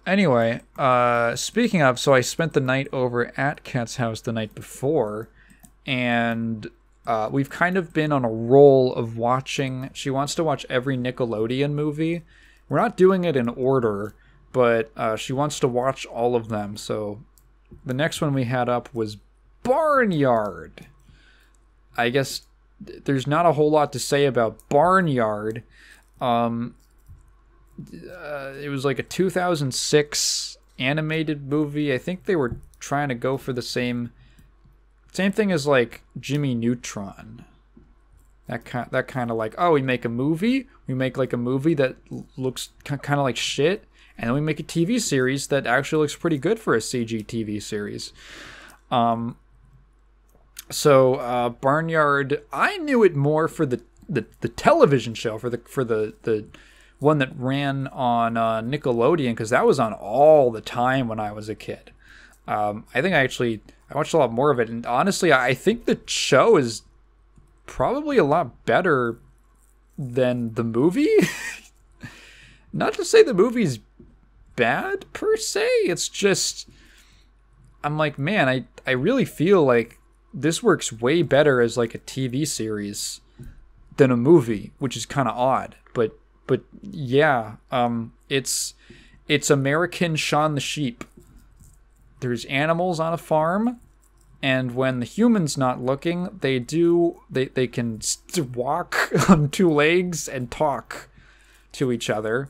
Anyway, speaking of, so I spent the night over at Kat's house the night before, and we've kind of been on a roll of watching. She wants to watch every Nickelodeon movie. We're not doing it in order, but she wants to watch all of them. So the next one we had up was Barnyard. I guess there's not a whole lot to say about Barnyard. It was like a 2006 animated movie. I think they were trying to go for the same thing as like Jimmy Neutron. That kind of like, oh, we make a movie. We make like a movie that looks kind of like shit, and then we make a TV series that actually looks pretty good for a CG TV series. So Barnyard, I knew it more for the television show, for the one that ran on Nickelodeon, because that was on all the time when I was a kid. I think I watched a lot more of it, and honestly, I think the show is probably a lot better than the movie. Not to say the movie's bad per se, it's just, I'm like, man, I really feel like this works way better as like a TV series than a movie, which is kind of odd, but yeah, it's American Shaun the Sheep. There's animals on a farm, and when the human's not looking, they can walk on two legs and talk to each other,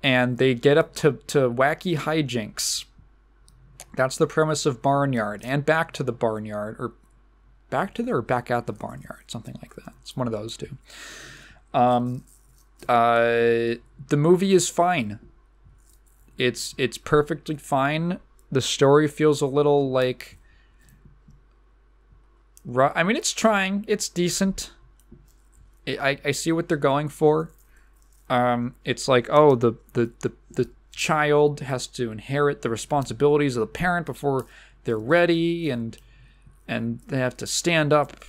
and they get up to wacky hijinks. That's the premise of Barnyard, and Back to the Barnyard, or Back at the Barnyard, something like that. It's one of those two. The movie is fine. It's perfectly fine. The story feels a little like, I mean, it's trying. It's decent. I see what they're going for. It's like, oh, the child has to inherit the responsibilities of the parent before they're ready, and they have to stand up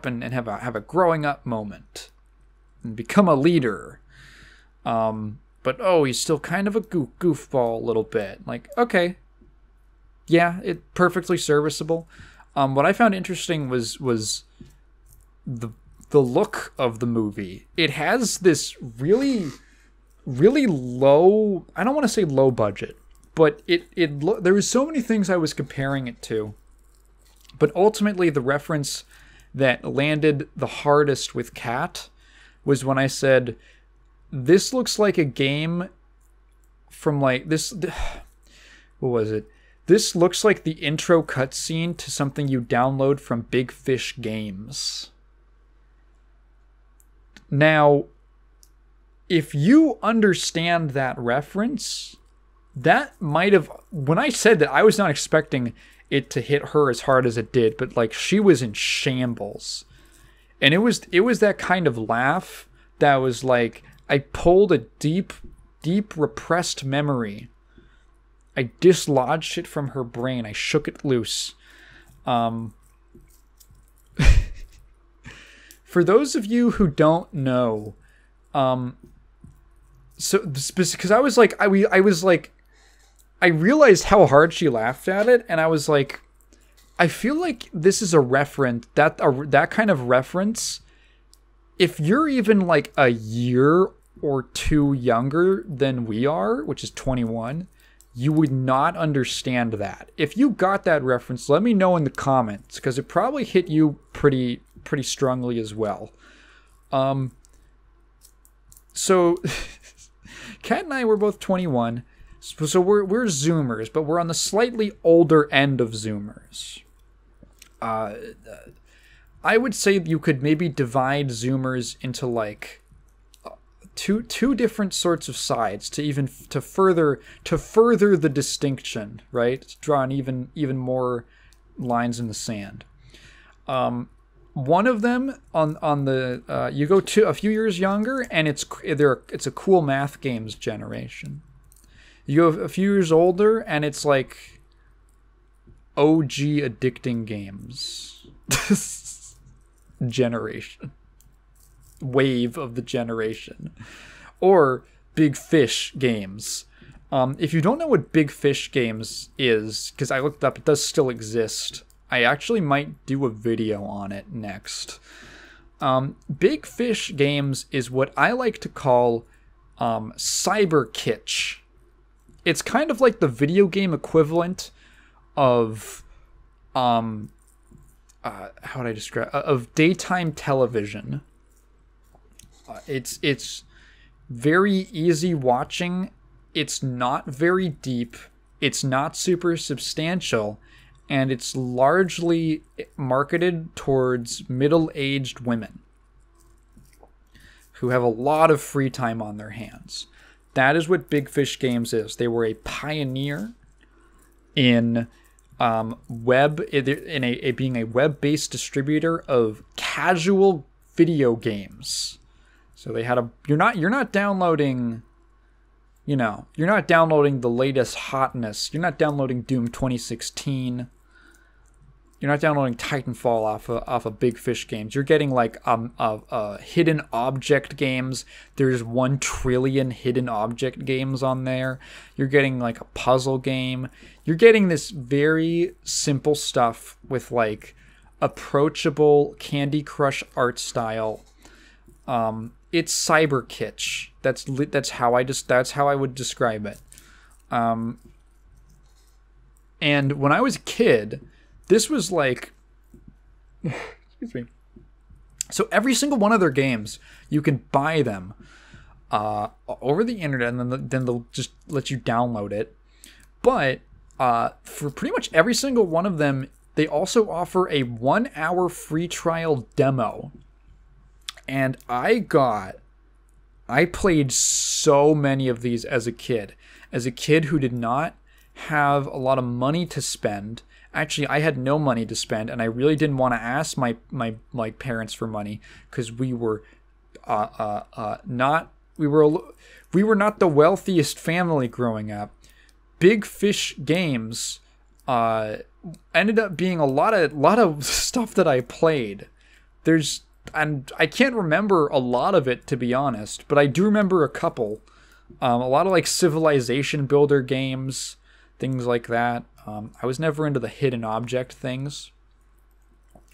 and have a growing up moment and become a leader. But he's still kind of a goofball a little bit. Like, okay, yeah, it perfectly serviceable. What I found interesting was the look of the movie. It has this really, really low, I don't want to say low budget, but there was so many things I was comparing it to. But ultimately, the reference that landed the hardest with Kat was when I said, this looks like a game from like this. What was it? This looks like the intro cutscene to something you download from Big Fish Games. Now, if you understand that reference, that might have, when I said that, I was not expecting it to hit her as hard as it did, but like, she was in shambles. And it was that kind of laugh that was like, I pulled a deep repressed memory. I dislodged it from her brain. I shook it loose. For those of you who don't know, so because I was like, I realized how hard she laughed at it, and I was like, I feel like this is a reference, that kind of reference, if you're even like a year or two younger than we are, which is 21, you would not understand that. If you got that reference, let me know in the comments, because it probably hit you pretty strongly as well. So Kat and I were both 21. So we're Zoomers, but we're on the slightly older end of Zoomers. I would say you could maybe divide Zoomers into like two different sorts of sides to further the distinction, right? To draw an even more lines in the sand. One of them on the you go to a few years younger, and it's a cool math games generation. You go a few years older, and it's like OG addicting games generation. Wave of the generation. Or Big Fish Games. If you don't know what Big Fish Games is, because I looked up, it does still exist. I actually might do a video on it next. Big Fish Games is what I like to call cyber kitsch. It's kind of like the video game equivalent of how would I describe of daytime television. It's very easy watching. It's not very deep. It's not super substantial, and it's largely marketed towards middle-aged women who have a lot of free time on their hands. That is what Big Fish Games is. They were a pioneer in being a web-based distributor of casual video games. So they had you're not downloading, you're not downloading the latest hotness. You're not downloading Doom 2016. You're not downloading Titanfall off of Big Fish Games. You're getting like hidden object games. There's 1 trillion hidden object games on there. You're getting like a puzzle game. You're getting this very simple stuff with like approachable Candy Crush art style. It's cyber kitsch. That's how I would describe it. And when I was a kid, this was like, excuse me. So every single one of their games, you can buy them over the internet, and then they'll just let you download it. But for pretty much every single one of them, they also offer a 1-hour free trial demo. And I played so many of these as a kid. As a kid who did not have a lot of money to spend. Actually, I had no money to spend, and I really didn't want to ask my parents for money, because we were not the wealthiest family growing up. Big Fish Games ended up being a lot of stuff that I played. And I can't remember a lot of it, to be honest, but I do remember a couple. A lot of like civilization builder games, things like that. I was never into the hidden object things.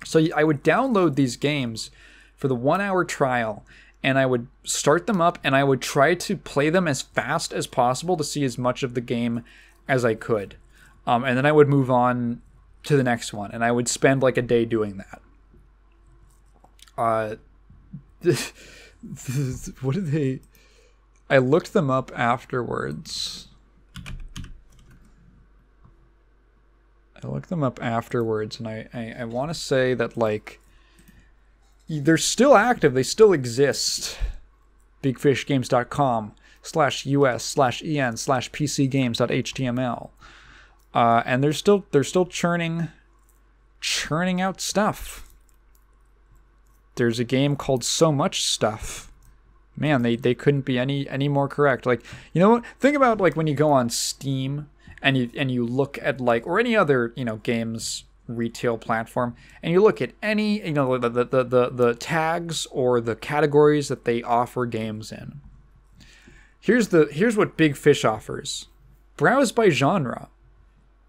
So I would download these games for the 1-hour trial, and I would start them up, and I would try to play them as fast as possible to see as much of the game as I could. And then I would move on to the next one, and I would spend like a day doing that. What did they... I looked them up afterwards. And I want to say that, like, they're still active. They still exist. bigfishgames.com/us/en/pcgames.html. And they're still churning out stuff. There's a game called So Much Stuff. Man, they couldn't be any more correct. Like, you know what? Think about like when you go on Steam and you look at like, or any other, games retail platform, and you look at any, the tags or the categories that they offer games in. Here's what Big Fish offers. Browse by genre.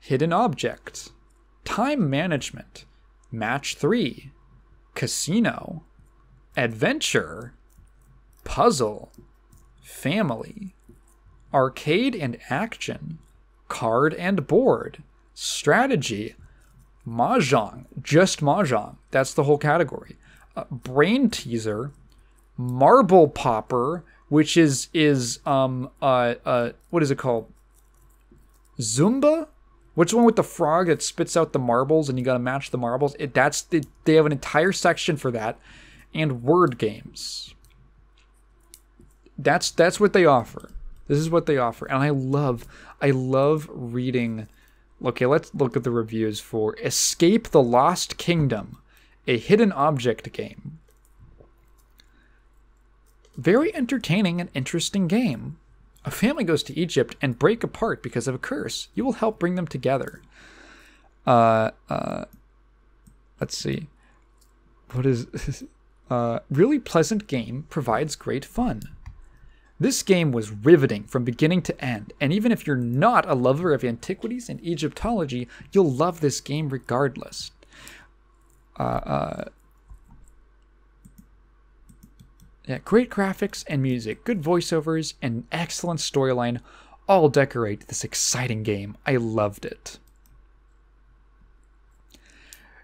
Hidden object. Time management. Match 3. Casino, adventure, puzzle, family, arcade and action, card and board, strategy, mahjong, just mahjong. That's the whole category. Brain teaser, marble popper, which is what is it called? Zumba? Which one with the frog that spits out the marbles and you gotta match the marbles? They have an entire section for that, and word games. That's what they offer. This is what they offer, and I love reading. Okay, let's look at the reviews for Escape the Lost Kingdom, a hidden object game. Very entertaining and interesting game. A family goes to Egypt and break apart because of a curse. You will help bring them together. Let's see. What is... really pleasant game, provides great fun. This game was riveting from beginning to end, and even if you're not a lover of antiquities and Egyptology, you'll love this game regardless. Yeah, great graphics and music, good voiceovers, and excellent storyline all decorate this exciting game. I loved it.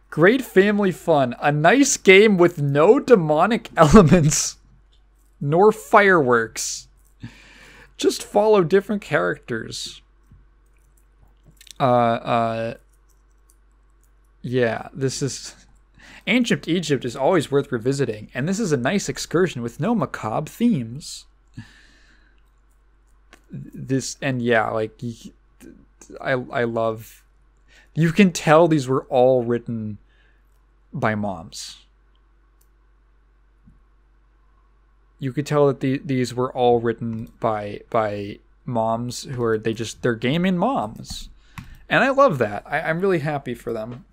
Great family fun. A nice game with no demonic elements nor fireworks. Just follow different characters. Yeah, this is... Ancient Egypt is always worth revisiting, and this is a nice excursion with no macabre themes. This, and yeah, like, I love... You can tell these were all written by moms. You could tell that these were all written by moms who are, they're gaming moms. And I love that. I'm really happy for them.